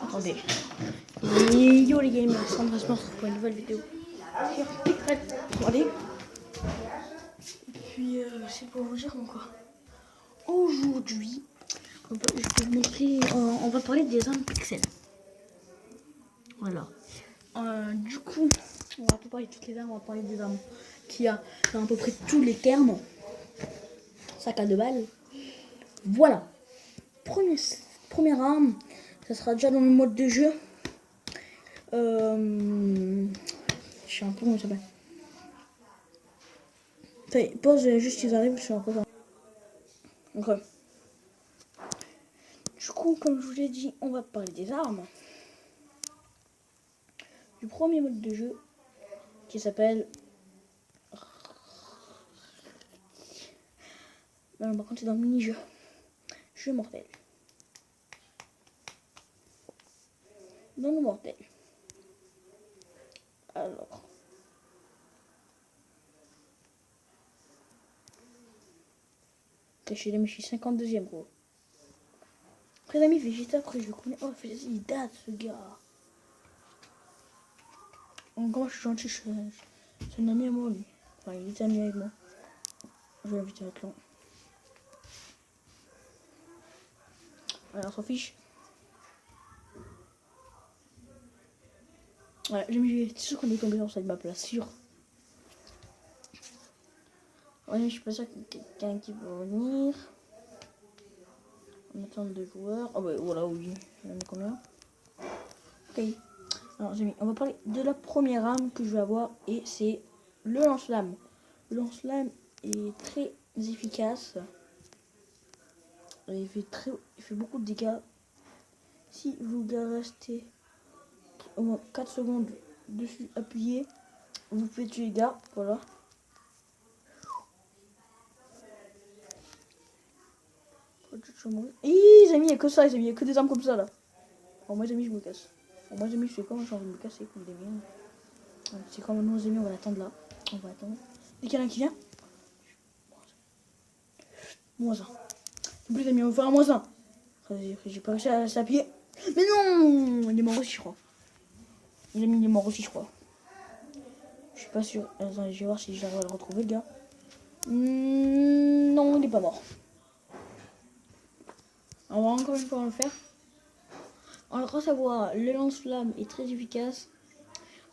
Attendez. Et yo les gamers, Sandra Sport pour une nouvelle vidéo. Allez. Et puis c'est pour vous dire quoi. Aujourd'hui, je vais vous montrer, on va parler des armes pixels. Voilà. Du coup, on va pas parler de toutes les armes, on va parler des armes qui a dans à peu près tous les termes. Sac à 2 balles. Voilà. Première arme, ça sera déjà dans le mode de jeu. Je sais un peu comment ça s'appelle. Enfin, pause, juste ils arrivent, je suis un peu. Ok. Du coup, comme je vous l'ai dit, on va parler des armes. Du premier mode de jeu qui s'appelle. Non, par contre, c'est dans le mini-jeu. Jeu mortel. Dans le mortel. Alors. Chez les amis, je suis 52e, gros. Après, les amis, Vegeta, après, je le connais. Oh, il date, ce gars. Encore, je suis gentil, c'est un ami à moi, lui. Enfin, il est ami avec moi. Je vais l'inviter à clan. Alors, on s'en fiche. Voilà, j'ai sûr qu'on est tombé sur cette map là, sûr. Ouais, je suis pas sûr qu'il y ait quelqu'un qui va venir. On attend 2 joueurs. Oh bah voilà, oui. J'en ai combien? Ok. Alors, les amis, on va parler de la première arme que je vais avoir et c'est le lance-flamme. Le lance-flamme est très efficace. Il fait beaucoup de dégâts. Si vous restez au moins 4 secondes dessus appuyé, vous pouvez tuer les gars. Voilà. Et les amis, il n'y a que ça, les amis, il n'y a que des armes comme ça là. Alors, moi, les amis, je me casse. Alors, moi, les amis, je fais comme j'ai envie de me casser comme des miens. C'est comme nous, les amis, on va l'attendre là. On va attendre. Dès qu'il y en a qui vient. -1. S'il vous plaît, les amis, on va faire un -1. J'ai pas réussi à s'appuyer. Mais non, il est mort aussi, je crois. Les amis, il est mort aussi, je crois. Je suis pas sûr. Attends, je vais voir si j'arrive à le retrouver, le gars. Non, il est pas mort. On va encore une fois le faire. Alors, à savoir, le lance-flamme est très efficace.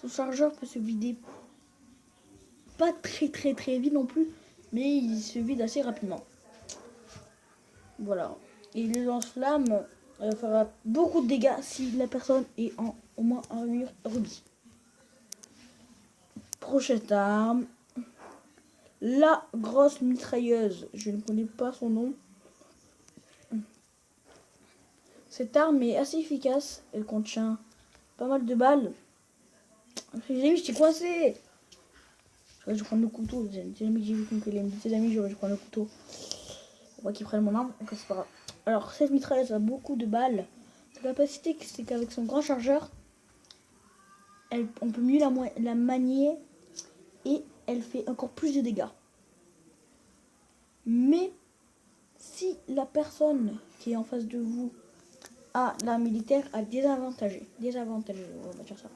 Son chargeur peut se vider pas très vite non plus, mais il se vide assez rapidement. Voilà. Et le lance-flamme fera beaucoup de dégâts si la personne est en au moins armure rubis. Prochaine arme. La grosse mitrailleuse. Je ne connais pas son nom. Cette arme est assez efficace. Elle contient pas mal de balles. Les amis, je t'ai coincé. Je vais prendre le couteau. Les amis, j'ai vu que les amis, je vais prendre le couteau. On va qu'ils prennent mon arme. Donc c'est pas grave. Alors, cette mitrailleuse a beaucoup de balles. Sa capacité, c'est qu'avec son grand chargeur, on peut mieux la manier et elle fait encore plus de dégâts. Mais si la personne qui est en face de vous a la militaire, a désavantagé, on va dire ça.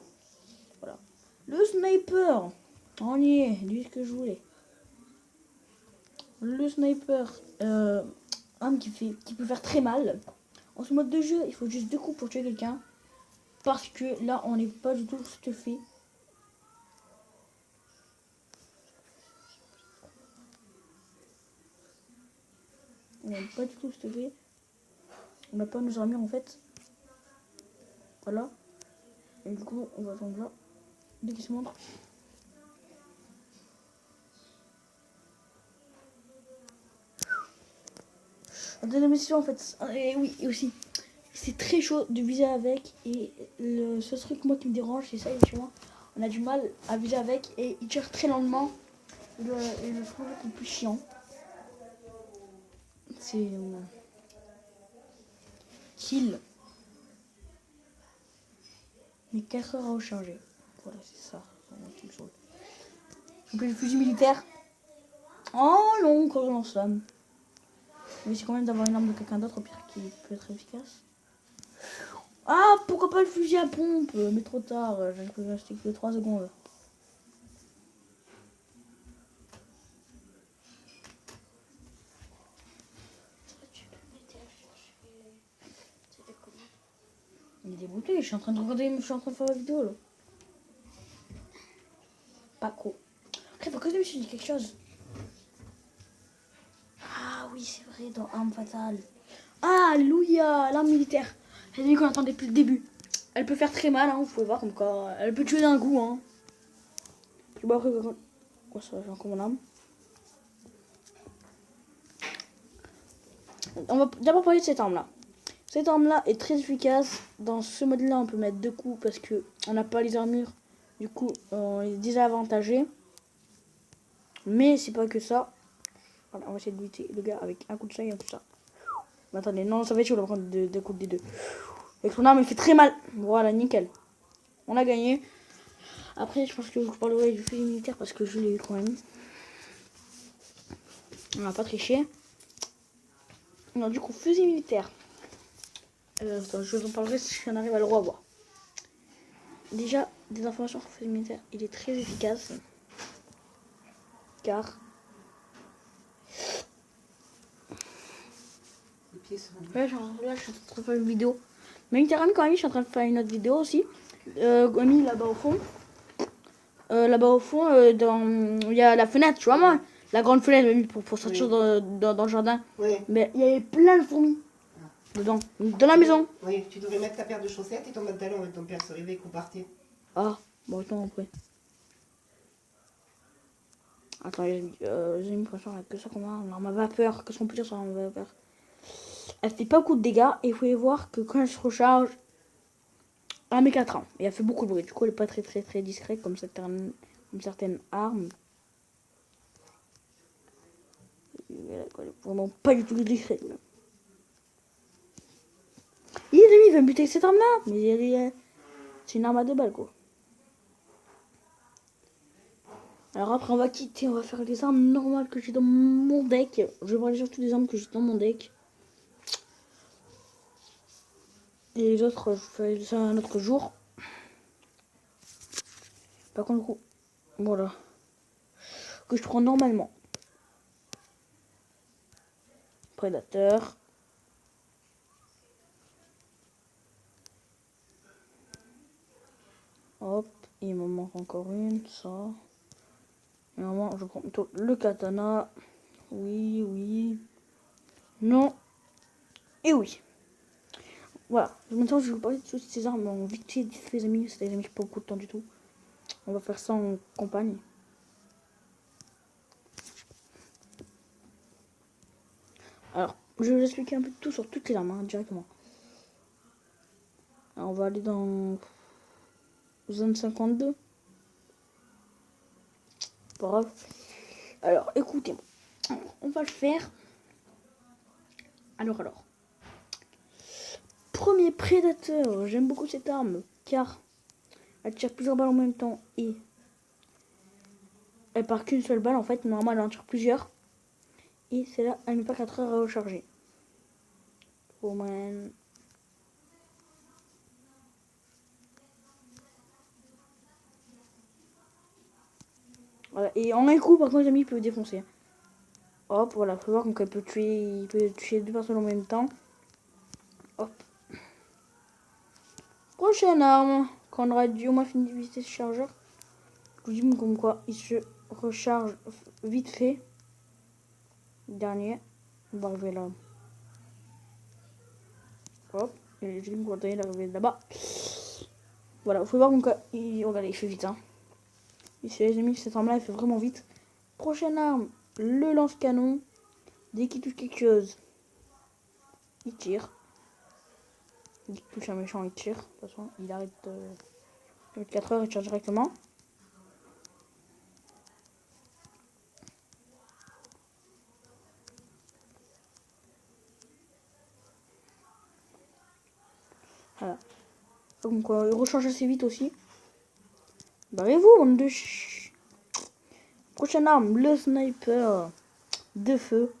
Voilà. Le sniper, on y est, dis ce que je voulais. Le sniper, arme qui peut faire très mal. En ce mode de jeu, il faut juste 2 coups pour tuer quelqu'un. Parce que là, on n'est pas du tout stuffé. On n'est pas du tout stuffé. On n'a pas nos armures en fait. Voilà. Et du coup, on va attendre là. Dès qu'il se montre. La deuxième mission en fait. Et oui, et aussi. C'est très chaud de viser avec. Et le seul truc moi qui me dérange, c'est ça, effectivement. On a du mal à viser avec. Et il tire très lentement. Et le truc le plus chiant. C'est. Kill. Mais 4 heures à recharger. Voilà, c'est ça. Qui me saoule. Donc le fusil militaire. Oh non, quand je lance l'âme. Mais c'est quand même d'avoir une arme de quelqu'un d'autre au pire qui peut être efficace. Ah, pourquoi pas le fusil à pompe? Mais trop tard, j'ai resté que 3 secondes. Il est dégoûté, je suis en train de regarder, je suis en train de faire la vidéo là. Pas trop. Après, pourquoi je me suis dit quelque chose? Ah oui, c'est vrai, dans Arme Fatale. Ah, alléluia, l'arme militaire. C'est lui qu'on attend depuis le début. Elle peut faire très mal, hein, vous pouvez voir comme quoi. Elle peut tuer d'un coup, hein. Tu vois après, quoi ça, j'ai encore mon arme. On va d'abord parler de cette arme là. Cette arme là est très efficace. Dans ce mode là, on peut mettre 2 coups parce que on n'a pas les armures. Du coup, on est désavantagé. Mais c'est pas que ça. Voilà, on va essayer de lutter le gars avec un coup de ça et un coup de ça. Mais attendez, non, ça va être chaud, on va prendre 2 coups des deux. Avec son arme, il fait très mal. Voilà, nickel. On a gagné. Après, je pense que je parlerai du fusil militaire parce que je l'ai eu quand même. On n'a pas triché. Non, du coup, fusil militaire. Attends, je vous en parlerai si on arrive à le revoir. Déjà, des informations sur le fusil militaire. Il est très efficace. Car... Ouais, genre, là, je suis en train de faire une vidéo. Mais littéralement, quand même, je suis en train de faire une autre vidéo aussi. Gomi, là-bas au fond. Là-bas au fond, il y a la fenêtre, tu vois, moi. La grande fenêtre pour sortir dans le jardin. Oui. Mais il y avait plein de fourmis dedans, dans la maison. Oui, tu devrais mettre ta paire de chaussettes et ton pantalon avec ton père se réveille qu'on partait. Ah, bon, attends, après. Attends, j'ai mis pression avec que ça qu'on a. L'arme à vapeur, qu'est-ce qu'on peut dire sur l'arme à vapeur? Elle fait pas beaucoup de dégâts et vous pouvez voir que quand elle se recharge, elle met 4 ans. Et elle fait beaucoup de bruit. Du coup, elle est pas très discrète comme certaines armes. Elle est vraiment pas du tout discrète. Les amis, il va me buter avec cette arme là. Mais c'est une arme à 2 balles quoi. Alors après on va quitter, on va faire les armes normales que j'ai dans mon deck. Je vais parler surtout des armes que j'ai dans mon deck. Et les autres, je ferai ça un autre jour. Par contre, du coup, voilà. Que je prends normalement. Prédateur. Hop, il me manque encore une, ça. Et normalement, je prends plutôt le katana. Oui, oui. Non. Et oui. Voilà. Maintenant, je vais vous parler de toutes ces armes en vite fait, les amis. C'est des amis qui pas beaucoup de temps du tout. On va faire ça en campagne. Alors, je vais vous expliquer un peu tout sur toutes les armes, hein, directement. Alors, on va aller dans zone 52. Pas grave. Alors, écoutez-moi. On va le faire. Alors. Premier prédateur. J'aime beaucoup cette arme, car elle tire plusieurs balles en même temps et elle part qu'une seule balle. En fait, normalement, elle en tire plusieurs. Et celle-là, elle met pas 4 heures à recharger. Roman. Voilà. Et en un coup, par contre, les amis, il peut défoncer. Hop, voilà, faut voir qu'on peut tuer 2 personnes en même temps. Hop. Prochaine arme. Quand on aura dû au moins fini de visiter ce chargeur. Je vous dis comme quoi il se recharge vite fait. Dernier. On va arriver là. Hop. Et je dis qu'on va arriver là-bas. Voilà, faut voir quoi. Regardez, il fait vite. Hein. Ici, les amis, cette arme-là, elle fait vraiment vite. Prochaine arme, le lance-canon. Dès qu'il touche quelque chose, il tire. Dès qu'il touche un méchant, il tire. De toute façon, il arrête 4 heures, il tire directement. Voilà. Donc, il recharge assez vite aussi. Barrez-vous, on de Prochaine arme, le sniper de feu.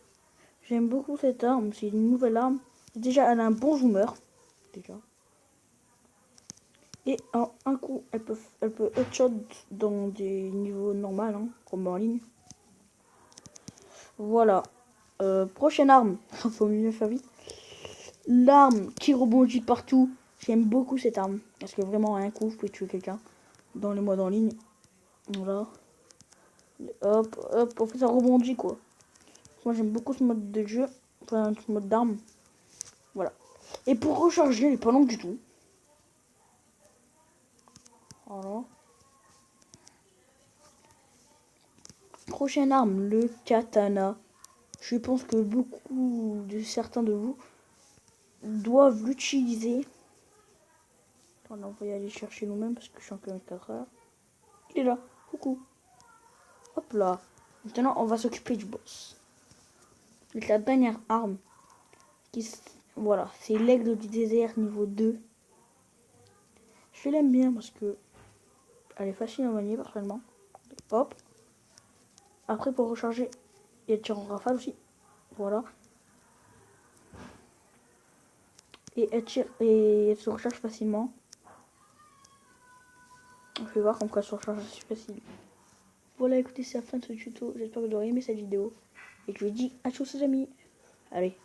J'aime beaucoup cette arme, c'est une nouvelle arme. Déjà, elle a un bon zoomer. Déjà. Et en un coup, elle peut headshot dans des niveaux normaux, hein, comme en ligne. Voilà. Prochaine arme. Faut mieux faire vite. L'arme qui rebondit partout. J'aime beaucoup cette arme. Parce que vraiment, à un coup, vous pouvez tuer quelqu'un dans les modes en ligne. Voilà. Hop, hop. En fait, ça rebondit, quoi. Moi, j'aime beaucoup ce mode de jeu. Enfin, ce mode d'arme. Voilà. Et pour recharger, elle est pas longue du tout. Voilà. Prochaine arme, le katana. Je pense que beaucoup de certains de vous doivent l'utiliser. On va y aller chercher nous-mêmes parce que je suis en 4 heures. Il est là. Coucou. Hop là. Maintenant, on va s'occuper du boss. C'est la dernière arme. Voilà, c'est l'aigle du désert niveau 2. Je l'aime bien parce que elle est facile à manier personnellement. Hop. Après, pour recharger, il y a le tir en rafale aussi. Voilà. Et elle se recharge facilement. On fait voir comme quoi elle se recharge assez facile. Voilà, écoutez, c'est la fin de ce tuto. J'espère que vous aurez aimé cette vidéo. Et que je vous dis à tous les amis. Allez.